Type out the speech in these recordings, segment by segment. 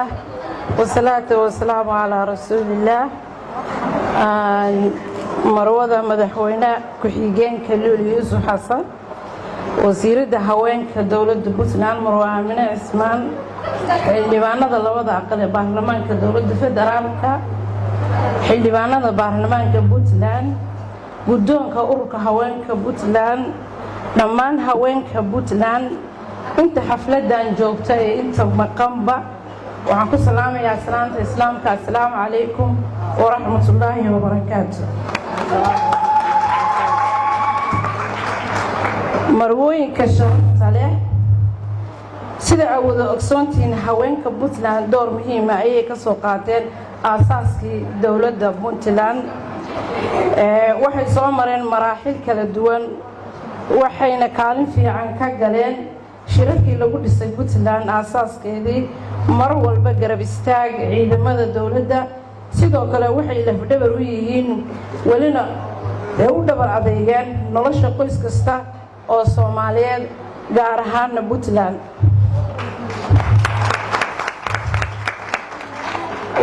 الله والصلاة والسلام على رسول الله مروضة مدحوينة كحيجين كلول يوسف حسن وزير هوين كدولة بوتلان مروة من عثمان اللي بانا ذا لوضع عقد برلمان كدولة فدرالكا اللي بانا ذا برلمان كبوتلان قدون كأورك هوين كبوتلان نمان هوين كبوتلان انت حفلة دان جوبتاي انت مقامبا وعنكو سلام يا سلامة إسلامك السلام عليكم ورحمة الله وبركاته مروين كشرط عليه سيدا أود أكسونتين هوين كبوتلان دور مهمة أي كسوقاتين أساسي دولة بوتلان waxay soo mareen maraaxil kala duwan waxayna kaalin fiican ka galeen shirarkii lagu dhisay Puntland asaaskeedii mar walba garab istaag ciidamada dawladda sidoo kale waxay lafdhabar u yihiin walina u dhabar adeegan nolosha qoys kasta oo Soomaaliyeed gaar ahaan Puntland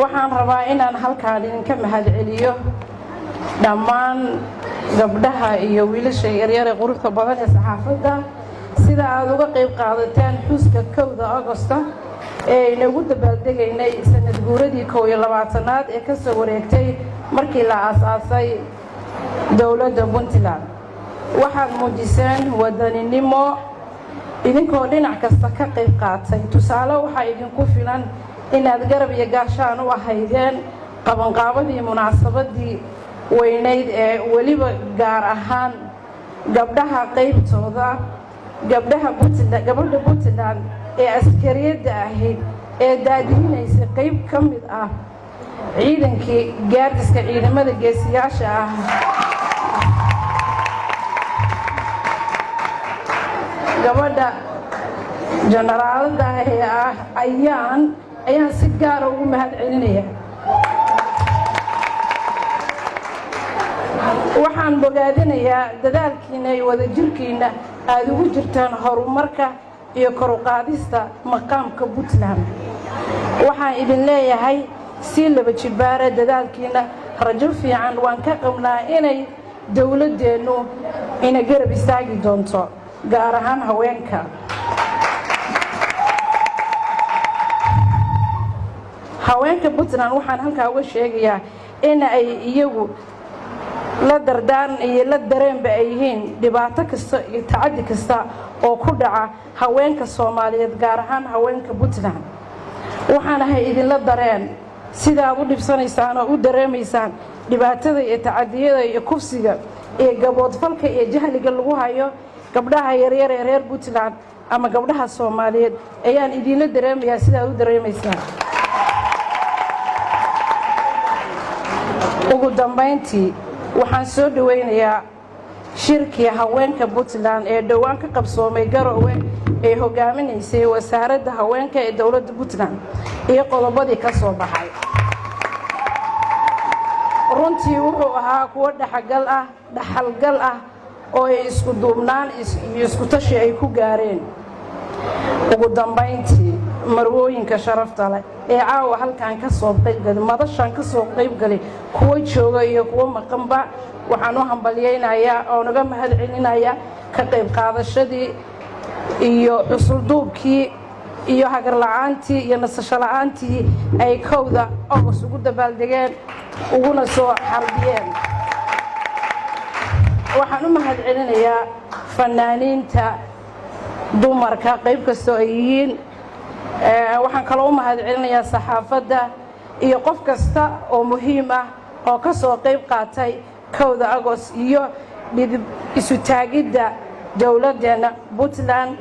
waxaan rabaa inaan halkaan idinka mahadceliyo dhammaan gabdhaha iyo wiilasha yaryar ee quruxda badan ee saxaafadda sida aad uga qayb qaadateen xuska 1 Agoosto ee inagu dabaaldegaynay sanad guuradii 21aad ee ka soo wareegtay markii la aasaasay dawladda Puntland waxaad muujiseen wadaninimo idinkoo dhinac kasta ka qayb qaatay tusaale waxa idinku filan inaad garab iyo gaashaan u ahaydeen qabanqaabadii munaasabadii weynayd ee waliba gaar ahaan gabdhaha qaybtooda gabdhaha Puntland ee askariyada ahayd ee daadinaysa qayb ka mid ah ciidankii gaardiska ciidamada geesiyaasha ah gabadha generaalada ayaan si gaar ah ugu mahadcelinaya waxaan bogaadinayaa dadaalkiina iyo wadajirkiina aad ugu jirtaan horumarka iyo kor u qaadista maqaamka Puntland waxaan idin leeyahay si laba jibaara dadaalkiina rajo fiican waan ka qabnaa inay dawladdeenu ina garab istaagi doonto gaar ahaan haweenka Puntland waxaan halkaa uga sheegayaa in ay iyagu la dardaan iyo la dareenba ay yihiin dhibaato kasta iyo tacaddi kasta oo ku dhaca haweenka Soomaaliyeed gaar ahaan haweenka Puntland waxaan ahay idin la dareen sida aad u dhibsanaysaan oo u dareemaysaan dhibaatada iyo tacaddiyada iyo kufsiga ee gaboodfalka iyo jahliga lagu hayo gabdhaha yaryar ee reer Puntland ama gabdhaha Soomaaliyeed ayaan idin la dareemayaa sida aad u dareemaysaan ugu dambeyntii waxaan soo dhaweynayaa shirkii haweenka Puntland ee dhawaan ka qabsoomay Garowe ee hogaaminaysay wasaaradda haweenka ee dawladda Puntland iyo qodobadii ka soo baxay runtii wuxuu ahaa kuwa dhaxalgal ah oo ay isku duubnaan iyo isku tashi ay ku gaareen ugu dambeyntii marwooyinka sharafta leh ee caawa halkaan ka soo qaybgalay madashan ka soo qaybgalay kuwa jooga iyo kuwa maqanba waxaan u hambaliyaynayaa oo naga mahadcelinayaa ka qayb qaadashadii iyo xusulduubkii iyo hagar la'aantii iyo nasasho la'aantii ay 1 Agosto ugu dabaaldegeen uguna soo xarbiyeen waxaan u mahadcelinayaa fanaaniinta dumarka qayb kasta ay yihiin waxaan kaloo u mahadcelinayaa saxaafadda iyo qof kasta oo muhiim ah oo ka soo qayb qaatay 1 Agosto iyo isu taagidda dawladdeena Puntland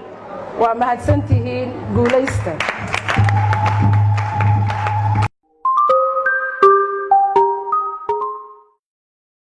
waa mahadsantihiin guulaysta